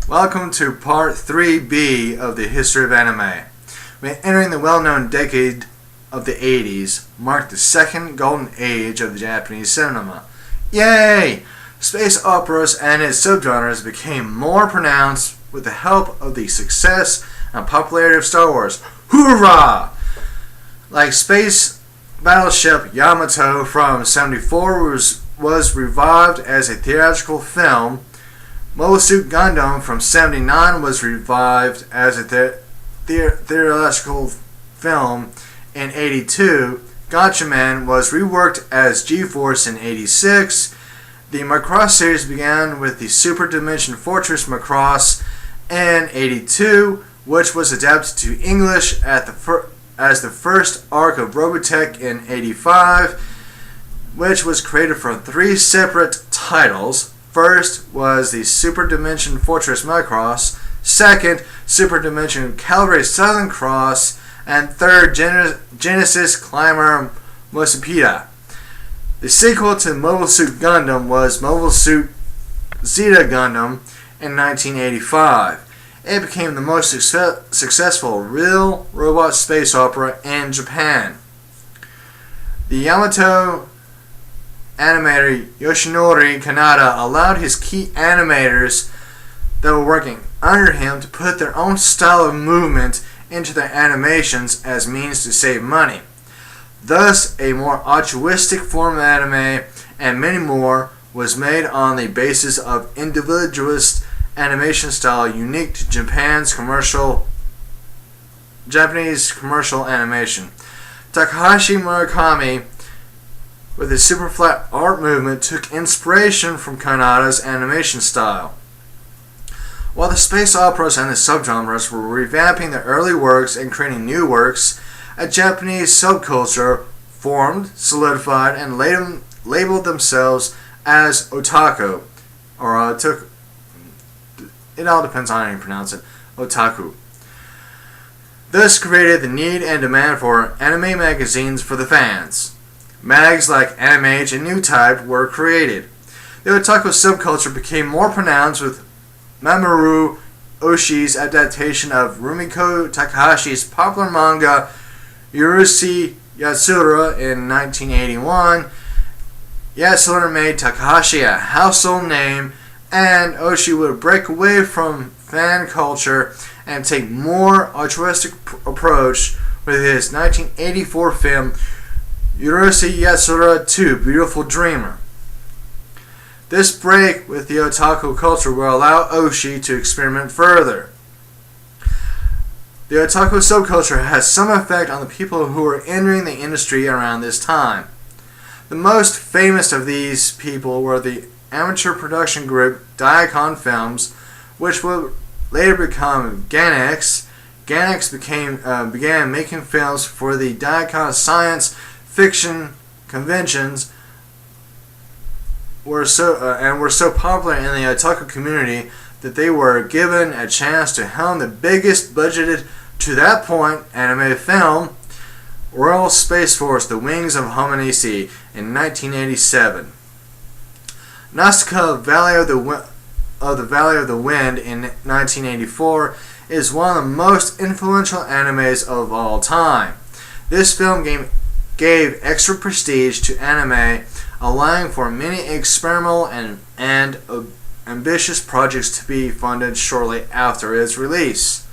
Welcome to Part 3B of the History of Anime. When entering the well-known decade of the 80s, marked the second golden age of the Japanese cinema. Yay! Space operas and its subgenres became more pronounced with the help of the success and popularity of Star Wars. Hoorah! Like Space Battleship Yamato from '74 was revived as a theatrical film. Mobile Suit Gundam from '79 was revived as a theatrical film in '82. Gatchaman was reworked as G-Force in '86. The Macross series began with the Super Dimension Fortress Macross in '82, which was adapted to English as the first arc of Robotech in '85, which was created from three separate titles. First was the Super Dimension Fortress Macross, second, Super Dimension Cavalry Southern Cross, and third, Genesis Climber Mosipita. The sequel to Mobile Suit Gundam was Mobile Suit Zeta Gundam in 1985. It became the most successful real robot space opera in Japan. The Yamato animator Yoshinori Kanada allowed his key animators that were working under him to put their own style of movement into their animations as means to save money. Thus, a more altruistic form of anime and many more was made on the basis of individualist animation style unique to Japanese commercial animation. Takahashi Murakami, with his super flat art movement, took inspiration from Kanada's animation style. While the space operas and the subgenres were revamping their early works and creating new works, a Japanese subculture formed, solidified, and labeled themselves as otaku, or it all depends on how you pronounce it, otaku. This created the need and demand for anime magazines for the fans. Mags like Anime Age and New Type were created. The otaku subculture became more pronounced with Mamoru Oshii's adaptation of Rumiko Takahashi's popular manga Urusei Yatsura in 1981. Yatsura made Takahashi a household name, and Oshii would break away from fan culture and take more altruistic approach with his 1984 film Urusei Yatsura 2 Beautiful Dreamer. This break with the otaku culture will allow Oshii to experiment further. The otaku subculture has some effect on the people who are entering the industry around this time. The most famous of these people were the amateur production group Diacon Films, which would later become Gainax. Gainax began making films for the Diacon science fiction conventions were so popular in the otaku community that they were given a chance to helm the biggest budgeted to that point anime film, Royal Space Force: The Wings of Hominisi, in 1987. Nausicaa Valley of the Wind in 1984 is one of the most influential animes of all time. This film gave extra prestige to anime, allowing for many experimental and ambitious projects to be funded shortly after its release.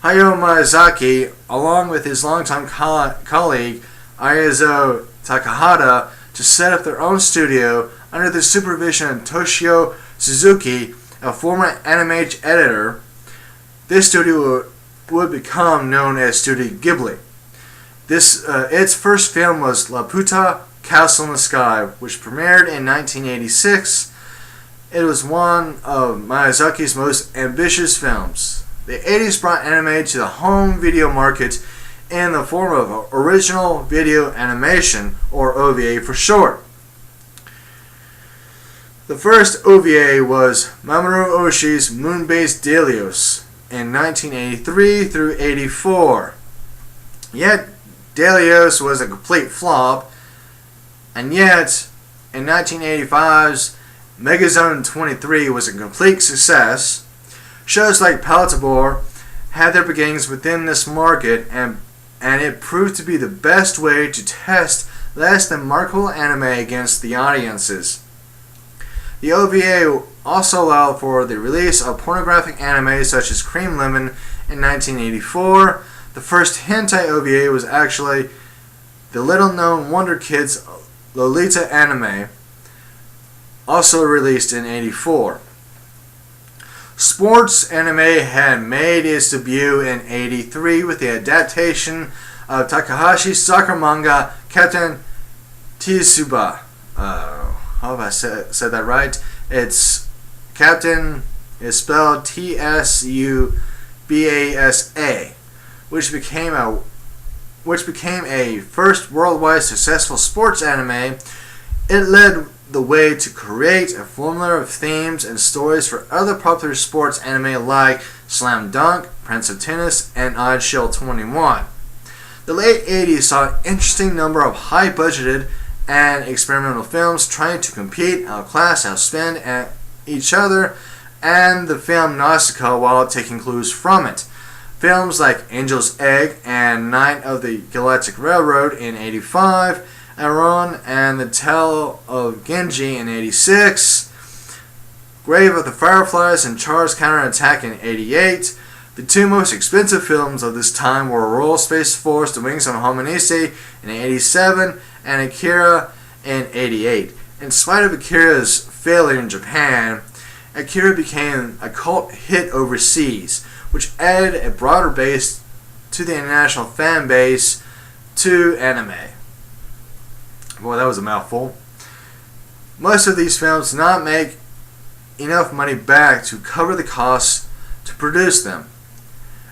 Hayao Miyazaki, along with his longtime colleague Ayazo Takahata, to set up their own studio under the supervision of Toshio Suzuki, a former Anime Age editor. This studio would become known as Studio Ghibli. Its first film was Laputa Castle in the Sky, which premiered in 1986. It was one of Miyazaki's most ambitious films. The 80s brought anime to the home video market in the form of original video animation, or OVA for short. The first OVA was Mamoru Oshii's Moon-Based Delios in 1983 through 84. Yet, Delios was a complete flop, and yet, in 1985's Megazone 23 was a complete success. Shows like Palatable had their beginnings within this market, and it proved to be the best way to test less than marketable anime against the audiences. The OVA also allowed for the release of pornographic anime such as Cream Lemon in 1984. The first hentai OVA was actually the little-known Wonder Kids Lolita anime, also released in 1984. Sports anime had made its debut in 1983 with the adaptation of Takahashi's soccer manga Captain Tsuba. How have I said that right? It's Captain is spelled Tsubasa, which became a first worldwide successful sports anime. It led the way to create a formula of themes and stories for other popular sports anime like Slam Dunk, Prince of Tennis, and Oddshell 21. The late 80s saw an interesting number of high-budgeted and experimental films trying to compete, outclass, outspend at each other and the film Nausicaa while taking clues from it. Films like Angel's Egg and Night of the Galactic Railroad in 1985, Aaron and the Tale of Genji in 1986, Grave of the Fireflies and Char's Counterattack in 1988. The two most expensive films of this time were Royal Space Force, The Wings of Hominise in 1987 and Akira in 1988. In spite of Akira's failure in Japan, Akira became a cult hit overseas, which added a broader base to the international fan base to anime. Boy, that was a mouthful. Most of these films did not make enough money back to cover the costs to produce them.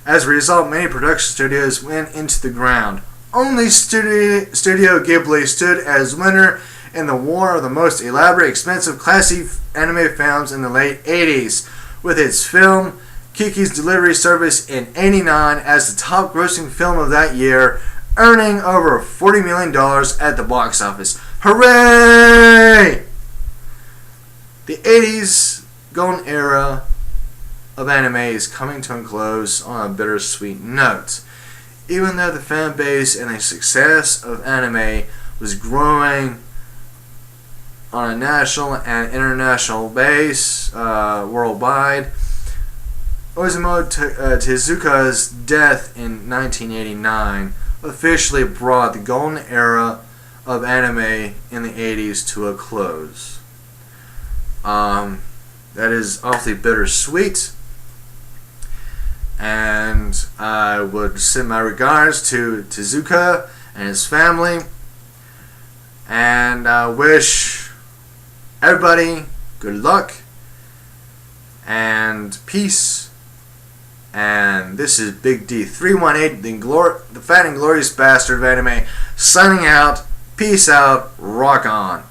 As a result, many production studios went into the ground. Only Studio Ghibli stood as winner in the war of the most elaborate, expensive, classy anime films in the late 80s, with its film Kiki's Delivery Service in 1989 as the top grossing film of that year, earning over $40 million at the box office. Hooray! The 80s golden era of anime is coming to a close on a bittersweet note. Even though the fan base and the success of anime was growing on a national and international base worldwide, Osamu Tezuka's death in 1989 officially brought the golden era of anime in the 80s to a close. That is awfully bittersweet, and I would send my regards to Tezuka and his family, and I wish everybody good luck and peace. And this is Big D318, the fat and glorious bastard of anime, signing out. Peace out. Rock on.